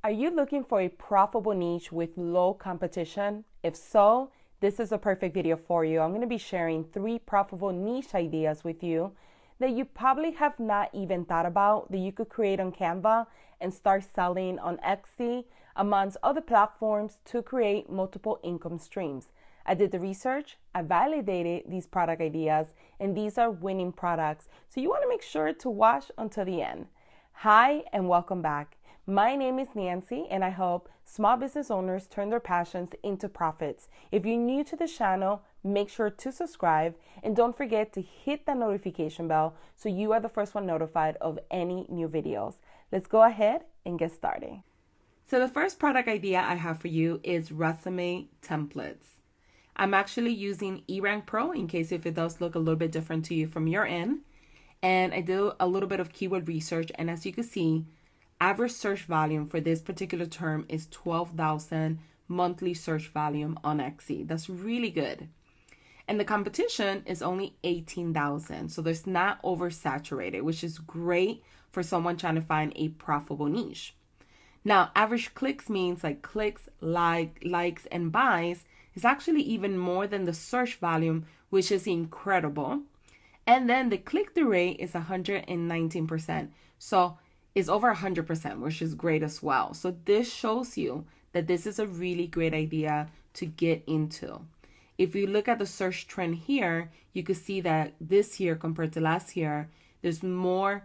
Are you looking for a profitable niche with low competition? If so, this is a perfect video for you. I'm going to be sharing 3 profitable niche ideas with you that you probably have not even thought about that you could create on Canva and start selling on Etsy amongst other platforms to create multiple income streams. I did the research, I validated these product ideas, and these are winning products. So you want to make sure to watch until the end. Hi, and welcome back. My name is Nancy, and I help small business owners turn their passions into profits. If you're new to the channel, make sure to subscribe and don't forget to hit that notification bell so you are the first one notified of any new videos. Let's go ahead and get started. So the first product idea I have for you is resume templates. I'm actually using eRank Pro in case if it does look a little bit different to you from your end. And I did a little bit of keyword research, and as you can see, average search volume for this particular term is 12,000 monthly search volume on Etsy. That's really good. And the competition is only 18,000. So there's not oversaturated, which is great for someone trying to find a profitable niche. Now, average clicks means like clicks, likes, and buys is actually even more than the search volume, which is incredible. And then the click-through rate is 119%. So is over 100%, which is great as well. So this shows you that this is a really great idea to get into. If you look at the search trend here, you can see that this year compared to last year, there's more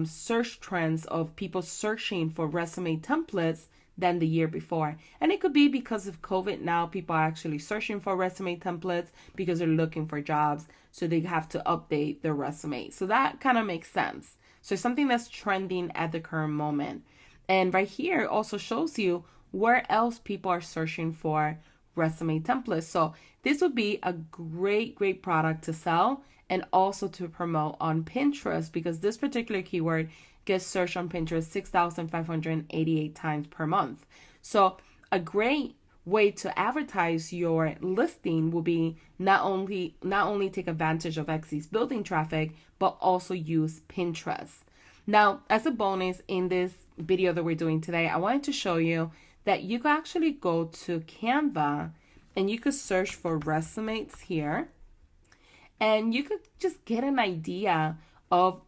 search trends of people searching for resume templates than the year before. And it could be because of COVID now, people are actually searching for resume templates because they're looking for jobs. So they have to update their resume. So that kind of makes sense. So something that's trending at the current moment. And right here also shows you where else people are searching for resume templates. So this would be a great product to sell and also to promote on Pinterest because this particular keyword gets searched on Pinterest 6,588 times per month. So a great way to advertise your listing will be not only take advantage of Etsy's building traffic, but also use Pinterest. Now, as a bonus in this video that we're doing today, I wanted to show you that you can actually go to Canva and you could search for resumes here, and you could just get an idea of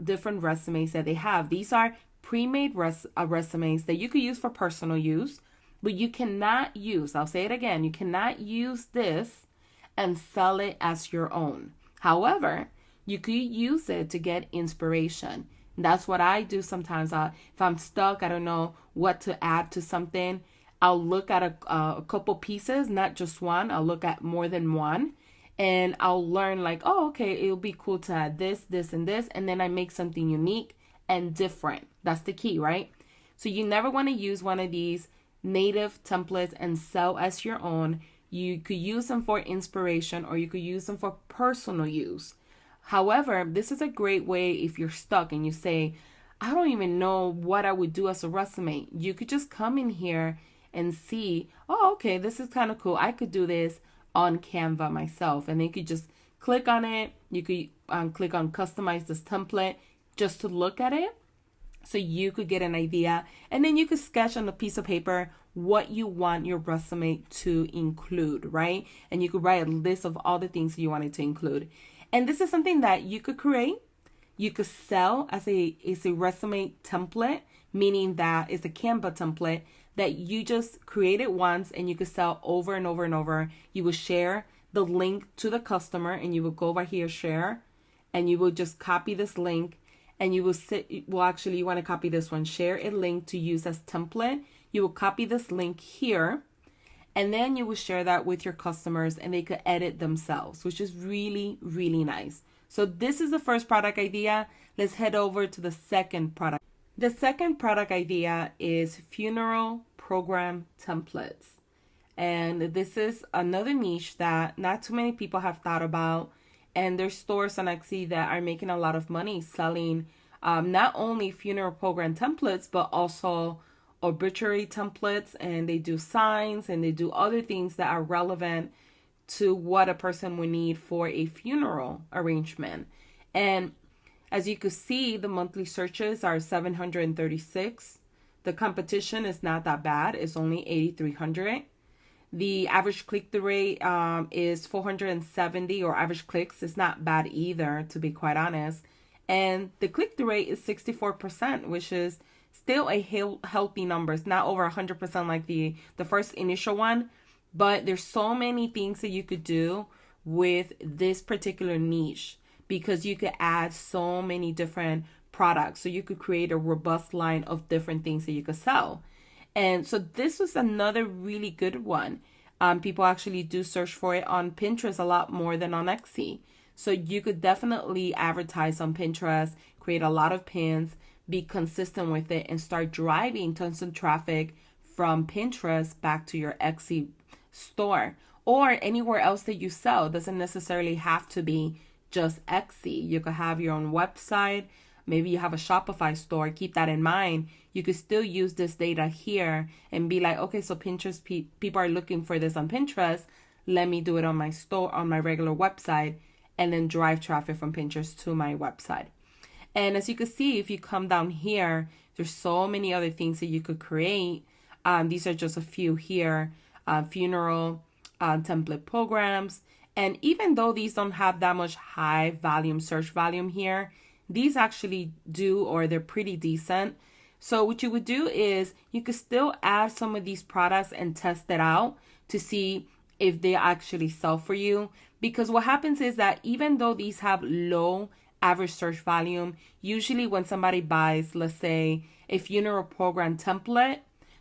different resumes that they have. These are pre-made resumes that you could use for personal use, but you cannot use, I'll say it again, you cannot use this and sell it as your own. However, you could use it to get inspiration. That's what I do sometimes. If I'm stuck, I don't know what to add to something, I'll look at a couple pieces, not just one. I'll look at more than one, and I'll learn like, oh, okay, it'll be cool to add this, this, and this, and then I make something unique and different. That's the key, right? So you never want to use one of these native templates and sell as your own. You could use them for inspiration or you could use them for personal use. However, this is a great way if you're stuck and you say, I don't even know what I would do as a resume. You could just come in here and see, oh, okay, this is kind of cool. I could do this on Canva myself. And then you could just click on it. You could click on customize this template just to look at it. So you could get an idea, and then you could sketch on a piece of paper what you want your resume to include, right? And you could write a list of all the things you wanted to include. And this is something that you could create. You could sell as a resume template, meaning that it's a Canva template that you just create it once and you could sell over and over and over. You will share the link to the customer and you will go over here, share, and you will just copy this link. And you will you want to copy this one, share a link to use as template. You will copy this link here, and then you will share that with your customers and they could edit themselves, which is really, really nice. So this is the first product idea. Let's head over to the second product. The second product idea is funeral program templates. And this is another niche that not too many people have thought about. And there's stores on Etsy that are making a lot of money selling not only funeral program templates, but also obituary templates. And they do signs and they do other things that are relevant to what a person would need for a funeral arrangement. And as you can see, the monthly searches are 736. The competition is not that bad. It's only 8,300. The average click-through rate is 470, or average clicks. It's not bad either, to be quite honest. And the click-through rate is 64%, which is still a healthy number. It's not over 100% like the first initial one, but there's so many things that you could do with this particular niche, because you could add so many different products. So you could create a robust line of different things that you could sell. And so this was another really good one. People actually do search for it on Pinterest a lot more than on Etsy. So you could definitely advertise on Pinterest, create a lot of pins, be consistent with it, and start driving tons of traffic from Pinterest back to your Etsy store or anywhere else that you sell. It doesn't necessarily have to be just Etsy. You could have your own website. Maybe you have a Shopify store. Keep that in mind. You could still use this data here and be like, okay, so Pinterest people are looking for this on Pinterest. Let me do it on my store, on my regular website, and then drive traffic from Pinterest to my website. And as you can see, if you come down here, there's so many other things that you could create. These are just a few here. Funeral, template programs. And even though these don't have that much high volume, search volume here, these actually do, or they're pretty decent. So what you would do is you could still add some of these products and test it out to see if they actually sell for you. Because what happens is that even though these have low average search volume, usually when somebody buys, let's say, a funeral program template,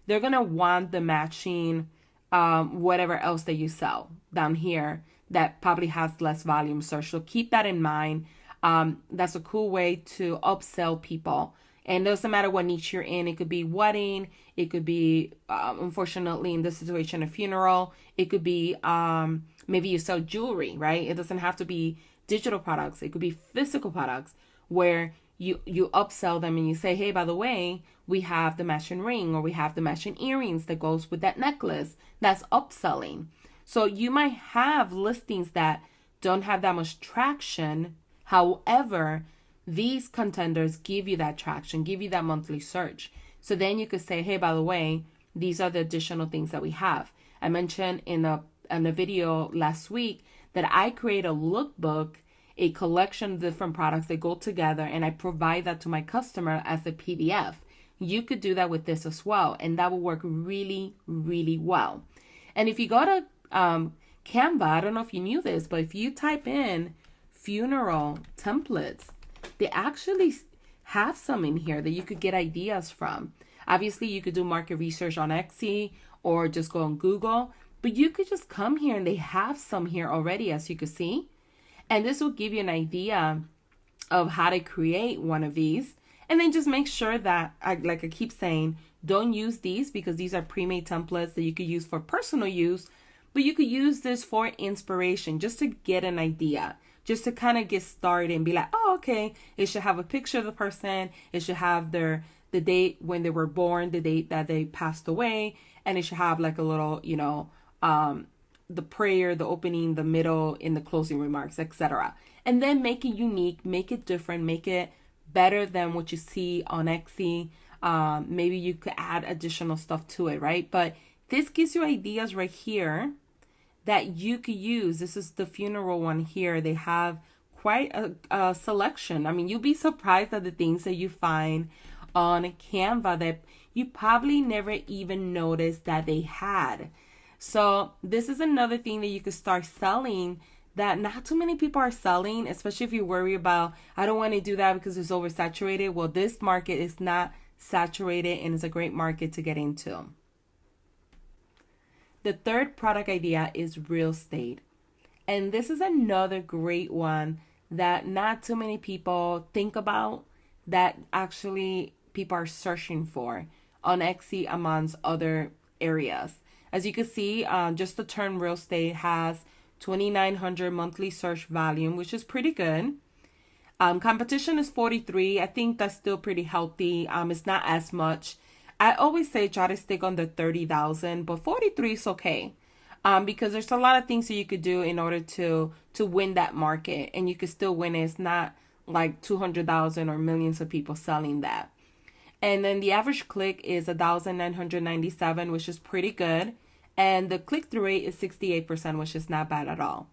they're going to want the matching whatever else that you sell down here that probably has less volume search. So keep that in mind. That's a cool way to upsell people. And it doesn't matter what niche you're in. It could be wedding. It could be, unfortunately, in this situation, a funeral. It could be maybe you sell jewelry, right? It doesn't have to be digital products. It could be physical products where you upsell them and you say, hey, by the way, we have the matching ring, or we have the matching earrings that goes with that necklace. That's upselling. So you might have listings that don't have that much traction. However, these contenders give you that traction, give you that monthly search. So then you could say, hey, by the way, these are the additional things that we have. I mentioned in a video last week that I create a lookbook, a collection of different products that go together, and I provide that to my customer as a PDF. You could do that with this as well, and that will work really, really well. And if you go to Canva, I don't know if you knew this, but if you type in funeral templates, they actually have some in here that you could get ideas from. Obviously, you could do market research on Etsy or just go on Google, but you could just come here and they have some here already, as you can see. And this will give you an idea of how to create one of these. And then just make sure that, like I keep saying, don't use these because these are pre-made templates that you could use for personal use, but you could use this for inspiration, just to get an idea, just to kind of get started and be like, oh, okay, it should have a picture of the person. It should have the date when they were born, the date that they passed away. And it should have like a little, the prayer, the opening, the middle, in the closing remarks, etc. And then make it unique, make it different, make it better than what you see on Etsy. Maybe you could add additional stuff to it, right? But this gives you ideas right here that you could use. This is the funeral one here. They have quite a selection. I mean, you'll be surprised at the things that you find on Canva that you probably never even noticed that they had. So this is another thing that you could start selling that not too many people are selling, especially if you worry about, I don't want to do that because it's oversaturated. Well, this market is not saturated and it's a great market to get into. The third product idea is real estate. And this is another great one that not too many people think about, that actually people are searching for on Etsy amongst other areas. As you can see, just the term real estate has 2,900 monthly search volume, which is pretty good. Competition is 43. I think that's still pretty healthy. It's not as much. I always say try to stick under 30,000, but 43 is okay. Because there's a lot of things that you could do in order to win that market, and you could still win it. It's not like 200,000 or millions of people selling that. And then the average click is 1,997, which is pretty good. And the click-through rate is 68%, which is not bad at all.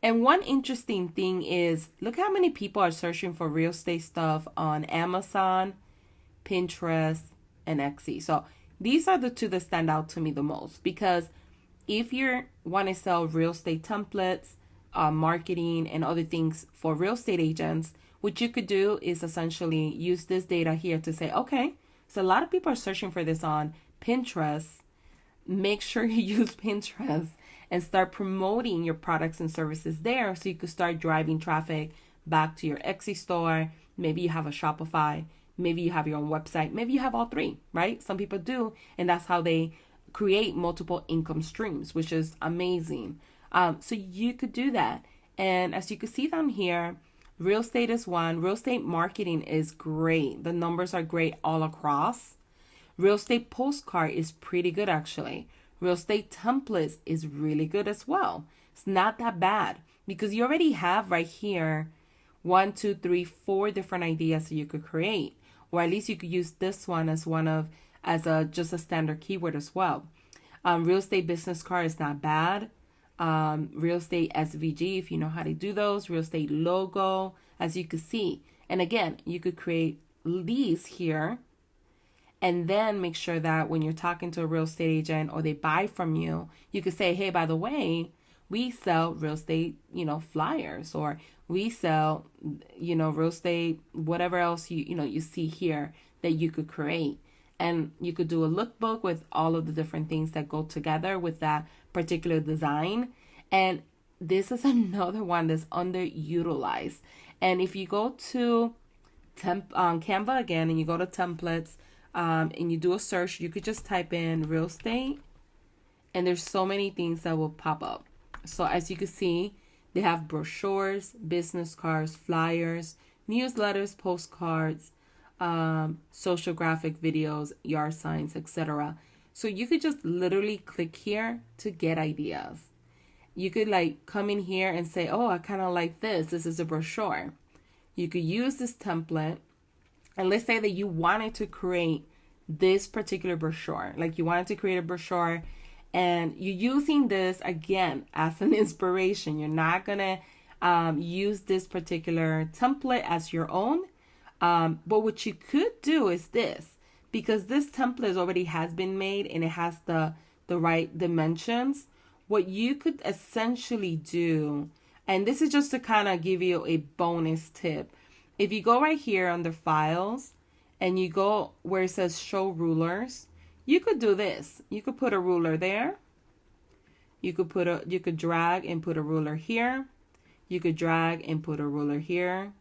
And one interesting thing is, look how many people are searching for real estate stuff on Amazon, Pinterest, and Etsy. So these are the two that stand out to me the most, because if you want to sell real estate templates, marketing, and other things for real estate agents, what you could do is essentially use this data here to say, okay, so a lot of people are searching for this on Pinterest. Make sure you use Pinterest and start promoting your products and services there, so you could start driving traffic back to your Etsy store. Maybe you have a Shopify, maybe you have your own website, maybe you have all three, right? Some people do, and that's how they create multiple income streams, which is amazing. So you could do that. And as you can see down here, real estate is one. Real estate marketing is great. The numbers are great all across. Real estate postcard is pretty good, actually. Real estate templates is really good as well. It's not that bad, because you already have right here 1, 2, 3, 4 different ideas that you could create, or at least you could use this one as just a standard keyword as well. Real estate business card is not bad. Real estate SVG, if you know how to do those. Real estate logo, as you can see. And again, you could create these here, and then make sure that when you're talking to a real estate agent or they buy from you, you could say, hey, by the way, we sell real estate, flyers, or we sell, real estate, whatever else you see here that you could create. And you could do a lookbook with all of the different things that go together with that particular design. And this is another one that's underutilized. And if you go to Canva again, and you go to templates, and you do a search, you could just type in real estate, and there's so many things that will pop up. So as you can see, they have brochures, business cards, flyers, newsletters, postcards, social graphic videos, yard signs, etc. So you could just literally click here to get ideas. You could come in here and say, oh, I kind of like this. This is a brochure. You could use this template. And let's say that you wanted to create this particular brochure, you wanted to create a brochure, and you're using this again as an inspiration. You're not going to use this particular template as your own. But what you could do is this, because this template already has been made and it has the right dimensions. What you could essentially do, and this is just to kind of give you a bonus tip. If you go right here under files and you go where it says show rulers, you could do this. You could put a ruler there. You could drag and put a ruler here. You could drag and put a ruler here,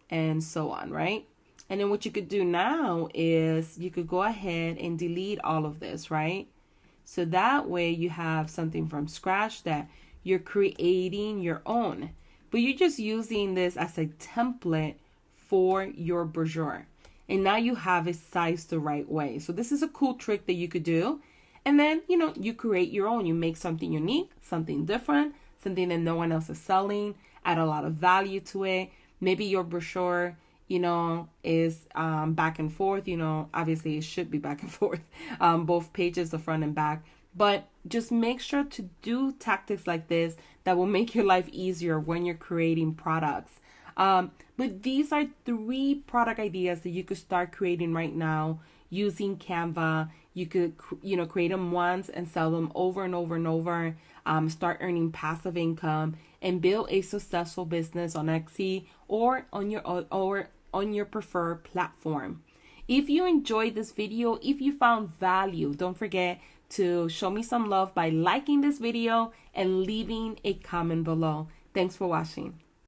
and so on, right? And then what you could do now is you could go ahead and delete all of this, right? So that way you have something from scratch that you're creating your own. But you're just using this as a template for your brochure. And now you have it sized the right way. So this is a cool trick that you could do. And then, you create your own. You make something unique, something different, something that no one else is selling, add a lot of value to it. Maybe your brochure, is back and forth. Obviously it should be back and forth, both pages, the front and back. But just make sure to do tactics like this that will make your life easier when you're creating products. But these are 3 product ideas that you could start creating right now using Canva. You could, create them once and sell them over and over and over. Start earning passive income and build a successful business on Etsy or on your preferred platform. If you enjoyed this video, if you found value, don't forget to show me some love by liking this video and leaving a comment below. Thanks for watching.